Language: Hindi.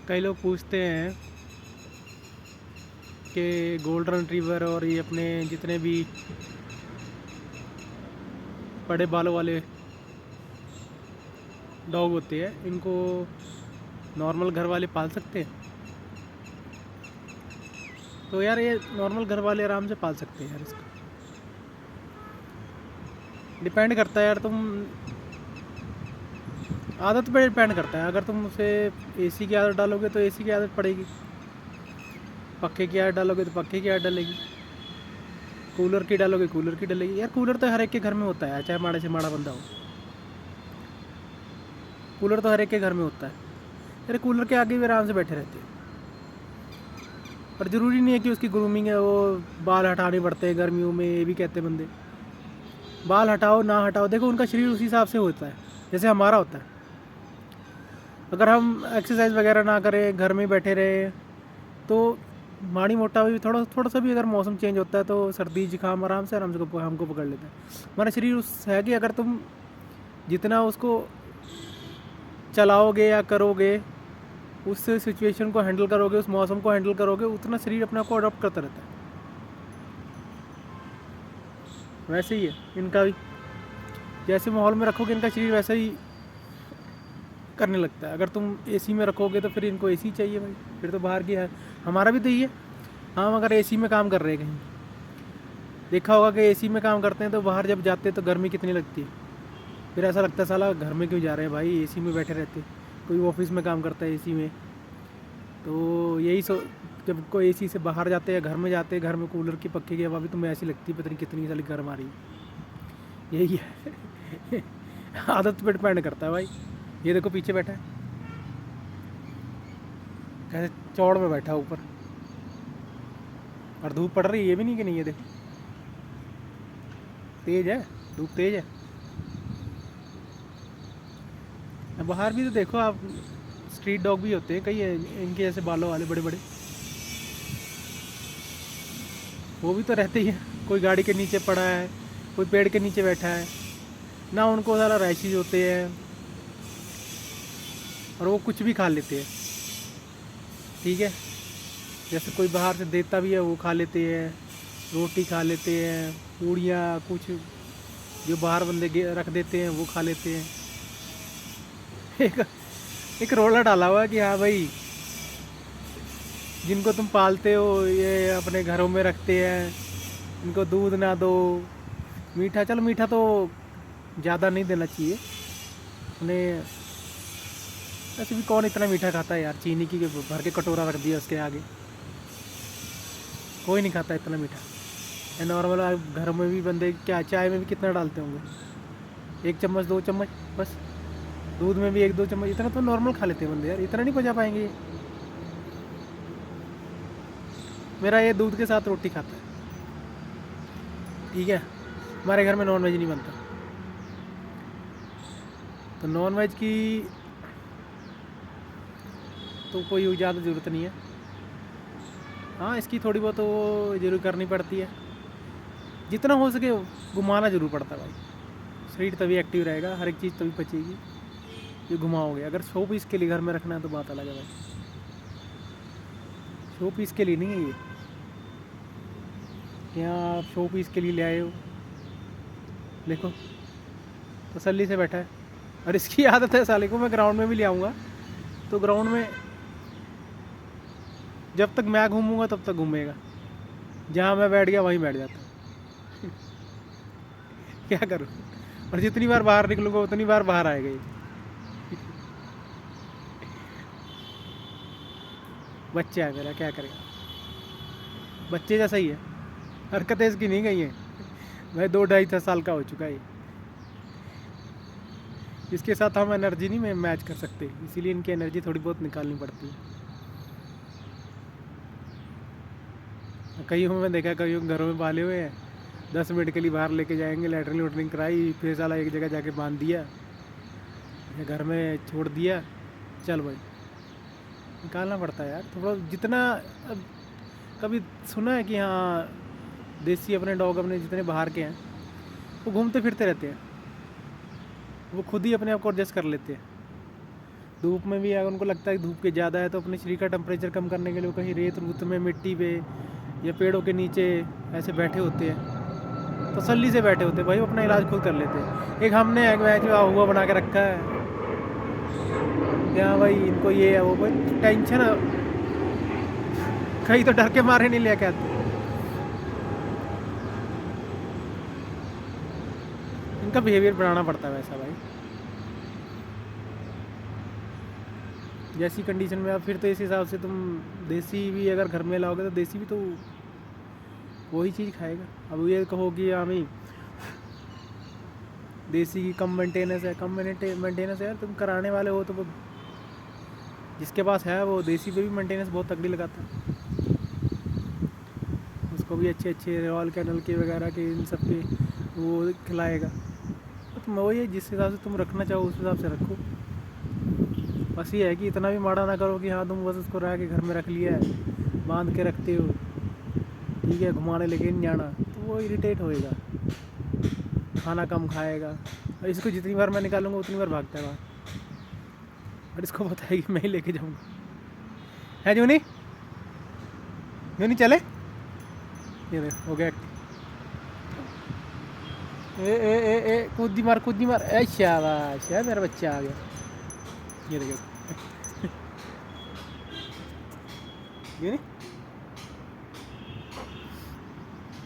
कई लोग पूछते हैं कि गोल्डन रिट्रीवर और ये अपने जितने भी बड़े बालों वाले डॉग होते हैं इनको नॉर्मल घर वाले पाल सकते हैं। तो यार ये नॉर्मल घर वाले आराम से पाल सकते हैं यार। इसका डिपेंड करता है यार, तुम आदत पे डिपेंड करता है। अगर तुम उसे एसी की आदत डालोगे तो एसी की आदत पड़ेगी, पक्के की आदत डालोगे तो पक्के की आदत डलेगी, कूलर की डालोगे कूलर की डलेगी। यार कूलर तो हर एक के घर में होता है, चाहे माड़े से माड़ा बंदा हो, कूलर तो हर एक के घर में होता है। यार कूलर के आगे भी आराम से बैठे रहते हैं। पर ज़रूरी नहीं है कि उसकी ग्रूमिंग है, वो बाल हटाने पड़ते हैं गर्मियों में, ये भी कहते हैं बंदे। बाल हटाओ ना हटाओ, देखो उनका शरीर उसी हिसाब से होता है जैसे हमारा होता है। अगर हम एक्सरसाइज वगैरह ना करें, घर में बैठे रहे, तो माड़ी मोटा भी थोड़ा थोड़ा सा भी अगर मौसम चेंज होता है तो सर्दी जुकाम आराम से हमको पकड़ लेता है। हमारा शरीर उस है कि अगर तुम जितना उसको चलाओगे या करोगे, उस सिचुएशन को हैंडल करोगे, उस मौसम को हैंडल करोगे, उतना शरीर अपने आप को अडॉप्ट करता रहता है। वैसे ही है इनका भी, जैसे माहौल में रखोगे इनका शरीर वैसा ही करने लगता है। अगर तुम एसी में रखोगे तो फिर इनको एसी चाहिए भाई, फिर तो बाहर की है। हमारा भी तो ये है, हम अगर एसी में काम कर रहे हैं, कहीं देखा होगा कि एसी में काम करते हैं तो बाहर जब जाते हैं तो गर्मी कितनी लगती है, फिर ऐसा लगता है साला घर में क्यों जा रहे हैं भाई, एसी में बैठे रहते। कोई ऑफिस में काम करता है एसी में, तो यही जब कोई एसी से बाहर जाते हैं, घर में जाते हैं, घर में कूलर की पक्के की हवा भी तुम्हें ऐसी लगती है पता नहीं कितनी साली गर्म आ रही है। यही है आदत पे डिपेंड करता है भाई। ये देखो पीछे बैठा है, कैसे चौड़ में बैठा ऊपर, और धूप पड़ रही है, ये भी नहीं कि नहीं, ये देखो तेज है, धूप तेज है। बाहर भी तो देखो आप, स्ट्रीट डॉग भी होते हैं कई, इनके जैसे बालों वाले बड़े बड़े, वो भी तो रहते ही हैं। कोई गाड़ी के नीचे पड़ा है, कोई पेड़ के नीचे बैठा है ना, उनको सारा रैशेज होते हैं और वो कुछ भी खा लेते हैं। ठीक है, जैसे कोई बाहर से देता भी है वो खा लेते हैं, रोटी खा लेते हैं, पूड़ियाँ कुछ जो बाहर बंदे रख देते हैं वो खा लेते हैं। एक एक रोला डाला हुआ है कि हाँ भाई, जिनको तुम पालते हो ये अपने घरों में रखते हैं, इनको दूध ना दो, मीठा, चलो मीठा तो ज़्यादा नहीं देना चाहिए उन्हें। ऐसे भी कौन इतना मीठा खाता है यार, चीनी की भर के कटोरा रख दिया उसके आगे, कोई नहीं खाता इतना मीठा। नॉर्मल घरों में भी बंदे क्या चाय में भी कितना डालते होंगे, 1 चम्मच 2 चम्मच बस, दूध में भी 1-2 चम्मच, इतना तो नॉर्मल खा लेते हैं बंदे यार, इतना नहीं पचा पाएंगे। मेरा ये दूध के साथ रोटी खाता है, ठीक है। हमारे घर में नॉन वेज नहीं बनता, तो नॉन वेज की तो कोई ज़्यादा ज़रूरत नहीं है। हाँ इसकी थोड़ी बहुत वो जरूर करनी पड़ती है, जितना हो सके घुमाना ज़रूर पड़ता है भाई, शरीर तभी एक्टिव रहेगा, हर एक चीज़ तभी पचेगी ये घुमाओगे। अगर 100 पीस के लिए घर में रखना है तो बात अलग है भाई, 100 पीस के लिए नहीं है ये, क्या आप 100 पीस के लिए ले आए हो। देखो तसल्ली से बैठा है, और इसकी आदत है साले को, मैं ग्राउंड में भी ले आऊँगा तो ग्राउंड में जब तक मैं घूमूंगा तब तक घूमेगा, जहाँ मैं बैठ गया वहीं बैठ जाता क्या करूँ, और जितनी बार बाहर निकलूंगा उतनी बार बाहर आएगा ये। बच्चा है मेरा, क्या करेगा, बच्चे जैसा ही है, हरकतें इसकी नहीं गई हैं भाई, 2-2.5 साल का हो चुका है। इसके साथ हम एनर्जी नहीं में मैच कर सकते, इसीलिए इनकी एनर्जी थोड़ी बहुत निकालनी पड़ती है। कई मैं देखा, कई घरों में पाले हुए हैं, 10 मिनट के लिए बाहर लेके जाएंगे, लैटरिन वैटरिन कराई, फिर साला एक जगह जाके बांध दिया या घर में छोड़ दिया, चल भाई, निकालना पड़ता है यार थोड़ा जितना। अब कभी सुना है कि हाँ देसी अपने डॉग अपने जितने बाहर के हैं वो घूमते फिरते रहते हैं, वो खुद ही अपने आप को एडजस्ट कर लेते हैं, धूप में भी अगर उनको लगता है कि धूप के ज़्यादा है तो अपने शरीर का टेम्परेचर कम करने के लिए वो कहीं रेत रूत में, मिट्टी पे या पेड़ों के नीचे ऐसे बैठे होते हैं, तसल्ली से बैठे होते हैं भाई, वो अपना इलाज खुद कर लेते हैं। एक हमने एक मैच में हुआ बना के रखा है यहाँ भाई, इनको ये है वो भाई टेंशन, कहीं तो डर के मारे नहीं लेके आते। इनका बिहेवियर बनाना पड़ता है वैसा भाई, जैसी कंडीशन में। अब फिर तो इस हिसाब से तुम देसी भी अगर घर में लाओगे तो देसी भी तो वही चीज़ खाएगा। अब ये कहो कि हाँ भाई देसी की कम मेंटेनेंस है, कम मेंटेनेंस है यार, तुम कराने वाले हो तो वो जिसके पास है वो देसी पे भी मेंटेनेंस बहुत तगड़ी लगाता है, उसको भी अच्छे अच्छे रॉयल कैनल के वगैरह के इन सब के वो खिलाएगा। तो तुम वही है, जिस हिसाब से तुम रखना चाहो उस हिसाब से रखो। बस ये है कि इतना भी माड़ा ना करो कि हाँ तुम बस उसको रह के घर में रख लिया है, बांध के रखते हो, ठीक है, घुमाने लेके नहीं जाना, तो वो इरिटेट होएगा, खाना कम खाएगा। और इसको जितनी बार मैं निकालूंगा उतनी बार भागता है बाहर, और इसको पता है कि मैं ही लेके जाऊँगा। है जूनी, जूनी चले, ये देख हो गया। ए कूदी मार, कूदी मार, ए शाबाश है, मेरा बच्चा आ गया। ये देखो ये नहीं